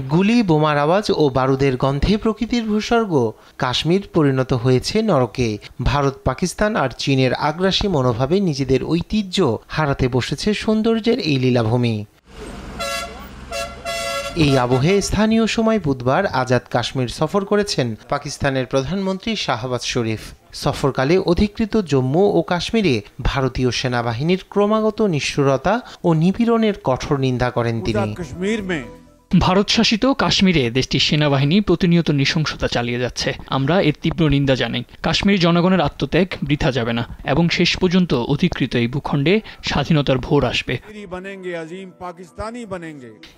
গুলি, বোমার আওয়াজ ও বারুদের গন্ধে প্রকৃতির ভূস্বর্গ কাশ্মীর পরিণত হয়েছে নরকে। ভারত, পাকিস্তান আর চীনের আগ্রাসী মনোভাবে নিজেদের ঐতিহ্য হারাতে বসেছে সৌন্দর্যের এই লীলাভূমি। এই আবহে স্থানীয় সময় বুধবার আজাদ কাশ্মীর সফর করেছেন পাকিস্তানের প্রধানমন্ত্রী শাহবাজ শরীফ। সফরকালে অধিকৃত জম্মু ও কাশ্মীরে ভারতীয় সেনাবাহিনীর ক্রমাগত নিষ্ঠুরতা ও নিপীড়নের কঠোর নিন্দা করেন তিনি। ভারত শাসিত কাশ্মীরে দেশটির সেনাবাহিনী প্রতিনিয়ত নৃশংসতা চালিয়ে যাচ্ছে। আমরা এর তীব্র নিন্দা জানাই। কাশ্মীরি জনগণের আত্মত্যাগ বৃথা যাবে না এবং শেষ পর্যন্ত অধিকৃত এই ভূখণ্ডে স্বাধীনতার ভোর আসবে।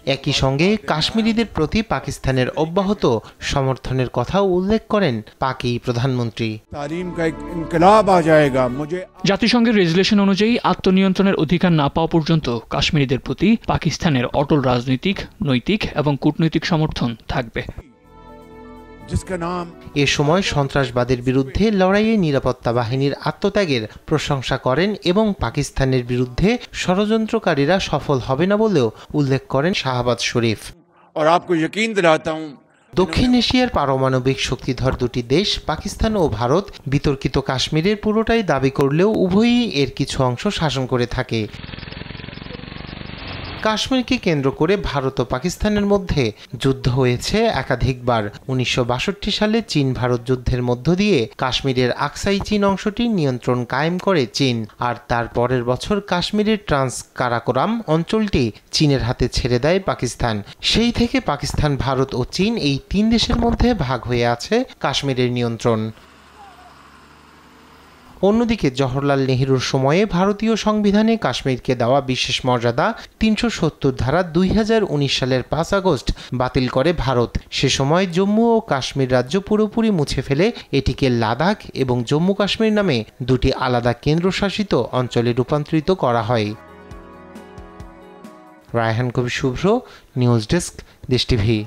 একই সঙ্গে কাশ্মীরিদের প্রতি পাকিস্তানের অব্যাহত সমর্থনের কথাও উল্লেখ করেন পাকি প্রধানমন্ত্রী। জাতিসংঘের রেজুলেশন অনুযায়ী আত্মনিয়ন্ত্রণের অধিকার না পাওয়া পর্যন্ত কাশ্মীরিদের প্রতি পাকিস্তানের অটল রাজনৈতিক, নৈতিক এবং কূটনৈতিক সমর্থন থাকবে। এ সময় সন্ত্রাসবাদের বিরুদ্ধে লড়াইয়ে নিরাপত্তা বাহিনীর আত্মত্যাগের প্রশংসা করেন এবং পাকিস্তানের বিরুদ্ধে ষড়যন্ত্রকারীরা সফল হবে না বলেও উল্লেখ করেন শাহবাজ শরীফ। দক্ষিণ এশিয়ার পারমাণবিক শক্তিধর দুটি দেশ পাকিস্তান ও ভারত বিতর্কিত কাশ্মীরের পুরোটাই দাবি করলেও উভয়ই এর কিছু অংশ শাসন করে থাকে। কাশ্মীরকে কেন্দ্র করে ভারত ও পাকিস্তানের মধ্যে যুদ্ধ হয়েছে একাধিকবার। 1962 সালে চীন ভারত যুদ্ধের মধ্য দিয়ে কাশ্মীরের আকসাই চীন অংশটির নিয়ন্ত্রণ কায়েম করে চীন, আর তার পরের বছর কাশ্মীরের ট্রান্স কারাকোরাম অঞ্চলটি চীনের হাতে ছেড়ে দেয় পাকিস্তান। সেই থেকে পাকিস্তান, ভারত ও চীন এই তিন দেশের মধ্যে ভাগ হয়ে আছে কাশ্মীরের নিয়ন্ত্রণ। অন্যদিকে জওহরলাল নেহরুর সময়ে ভারতীয় সংবিধানে কাশ্মীরকে দেওয়া বিশেষ মর্যাদা 370 ধারা 2019 সালের 5 আগস্ট বাতিল করে ভারত। সে সময় জম্মু ও কাশ্মীর রাজ্য পুরোপুরি মুছে ফেলে এটিকে লাদাখ এবং জম্মু কাশ্মীর নামে দুটি আলাদা কেন্দ্রশাসিত অঞ্চলে রূপান্তরিত করা হয়। রায়হান কবির শুভ্র, নিউজ ডেস্ক, দেশ টিভি।